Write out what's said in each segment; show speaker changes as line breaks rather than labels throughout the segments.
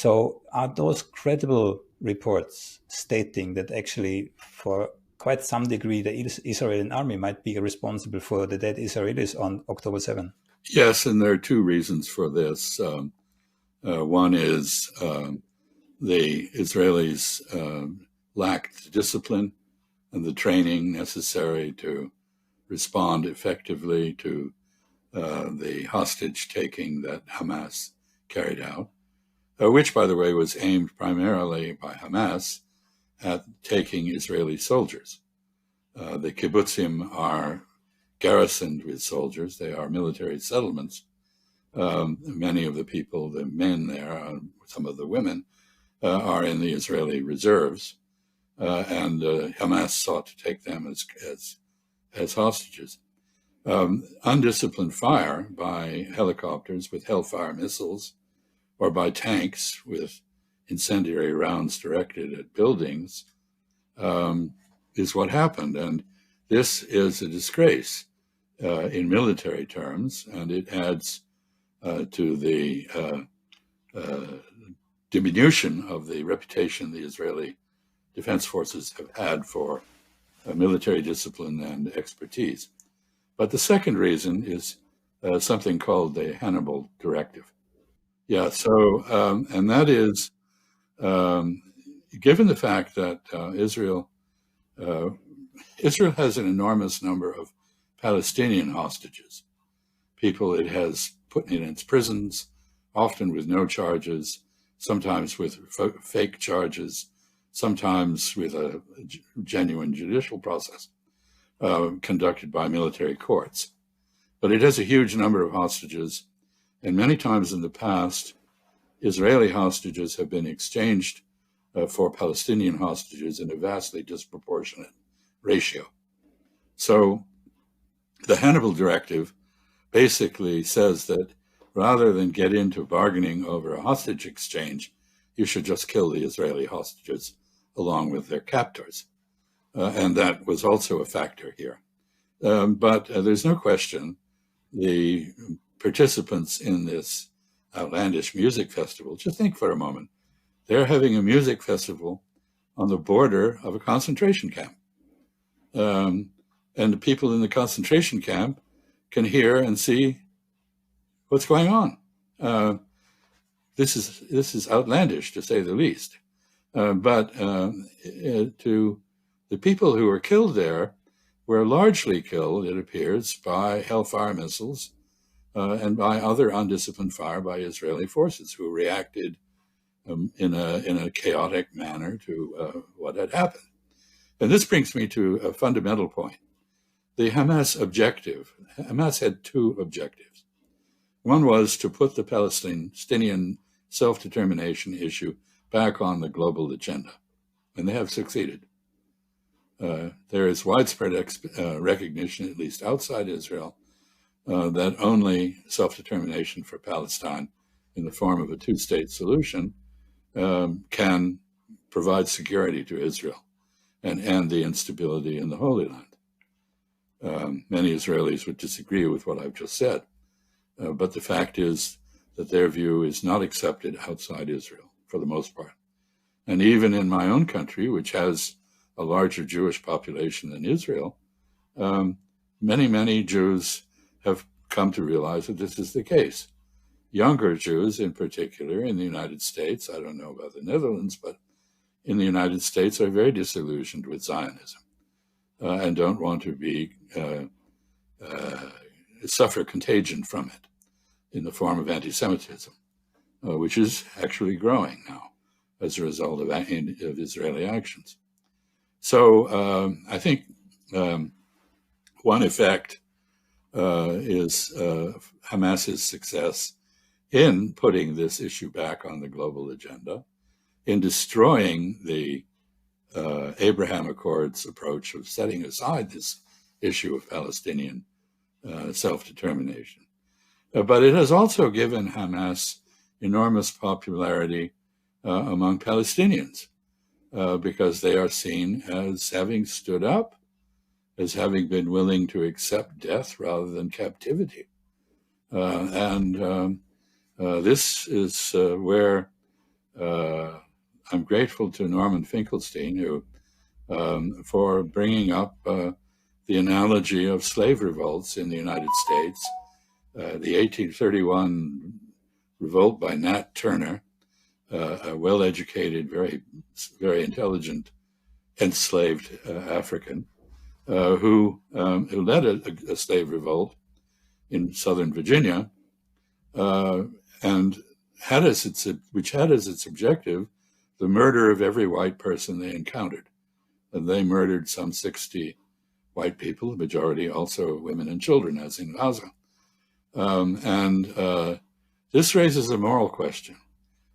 So are those credible reports stating that actually for quite some degree the Israeli army might be responsible for the dead Israelis on October 7?
Yes, and there are two reasons for this. One is the Israelis lacked the discipline and the training necessary to respond effectively to the hostage taking that Hamas carried out, which, by the way, was aimed primarily by Hamas at taking Israeli soldiers. The kibbutzim are garrisoned with soldiers. They are military settlements. Many of the people, the men there, some of the women, are in the Israeli reserves, and Hamas sought to take them as hostages. Undisciplined fire by helicopters with Hellfire missiles or by tanks with incendiary rounds directed at buildings is what happened. And this is a disgrace in military terms, and it adds to the diminution of the reputation the Israeli Defense Forces have had for military discipline and expertise. But the second reason is something called the Hannibal Directive. Yeah, so, and that is, given the fact that Israel has an enormous number of Palestinian hostages, people it has put in its prisons, often with no charges, sometimes with fake charges, sometimes with a genuine judicial process conducted by military courts. But it has a huge number of hostages, and many times in the past, Israeli hostages have been exchanged for Palestinian hostages in a vastly disproportionate ratio. So the Hannibal Directive basically says that rather than get into bargaining over a hostage exchange, you should just kill the Israeli hostages along with their captors. And that was also a factor here. But there's no question the participants in this outlandish music festival, just think for a moment, they're having a music festival on the border of a concentration camp. And the people in the concentration camp can hear and see what's going on. This is outlandish, to say the least. But to the people who were killed there were largely killed, it appears, by Hellfire missiles and by other undisciplined fire by Israeli forces who reacted in a chaotic manner to what had happened. And this brings me to a fundamental point. The Hamas had two objectives. One was to put the Palestinian self-determination issue back on the global agenda, and they have succeeded. There is widespread recognition, at least outside Israel, that only self-determination for Palestine in the form of a two-state solution can provide security to Israel and end the instability in the Holy Land. Many Israelis would disagree with what I've just said, but the fact is that their view is not accepted outside Israel for the most part. And even in my own country, which has a larger Jewish population than Israel, many Jews have come to realize that this is the case. Younger Jews, in particular, in the United States, I don't know about the Netherlands, but in the United States are very disillusioned with Zionism and don't want to be suffer contagion from it in the form of anti-Semitism, which is actually growing now as a result of Israeli actions. So I think one effect is Hamas's success in putting this issue back on the global agenda, in destroying the Abraham Accords approach of setting aside this issue of Palestinian self-determination. But it has also given Hamas enormous popularity among Palestinians because they are seen as having stood up, as having been willing to accept death rather than captivity. And this is where I'm grateful to Norman Finkelstein who for bringing up the analogy of slave revolts in the United States. The 1831 revolt by Nat Turner, a well-educated, very intelligent, enslaved African, who led a slave revolt in Southern Virginia, and which had as its objective the murder of every white person they encountered. And they murdered some 60 white people, the majority also women and children, as in Gaza. This raises a moral question.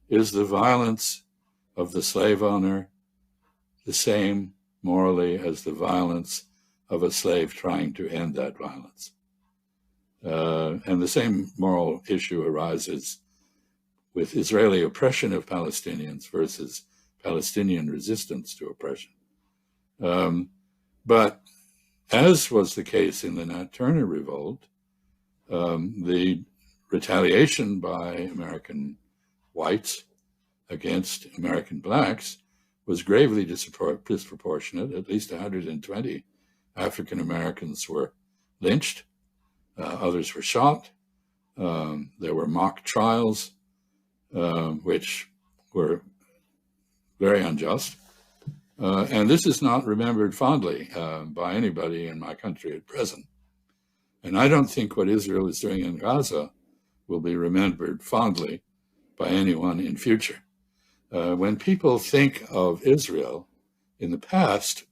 Is the violence of the slave owner the same morally as the violence of a slave trying to end that violence? And the same moral issue arises with Israeli oppression of Palestinians versus Palestinian resistance to oppression. But as was the case in the Nat Turner revolt, the retaliation by American whites against American blacks was gravely disproportionate. At least 120 African Americans were lynched. Others were shot. There were mock trials, which were very unjust. And this is not remembered fondly by anybody in my country at present. And I don't think what Israel is doing in Gaza will be remembered fondly by anyone in future. When people think of Israel in the past,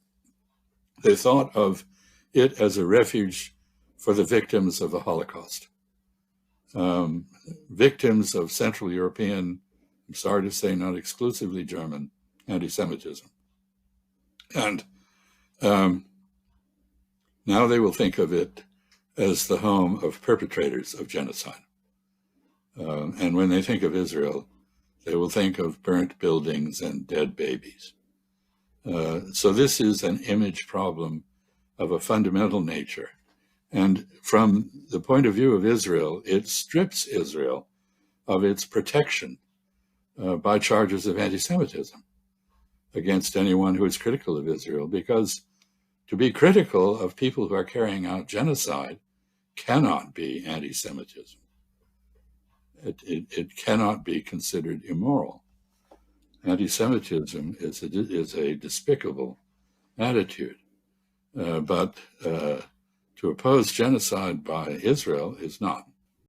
they thought of it as a refuge for the victims of the Holocaust, victims of Central European, I'm sorry to say not exclusively German, anti-Semitism. And now they will think of it as the home of perpetrators of genocide. And when they think of Israel, they will think of burnt buildings and dead babies. So this is an image problem of a fundamental nature. And from the point of view of Israel, it strips Israel of its protection by charges of anti-Semitism against anyone who is critical of Israel, because to be critical of people who are carrying out genocide cannot be anti-Semitism. It cannot be considered immoral. Anti-Semitism is a despicable attitude, but to oppose genocide by Israel is not.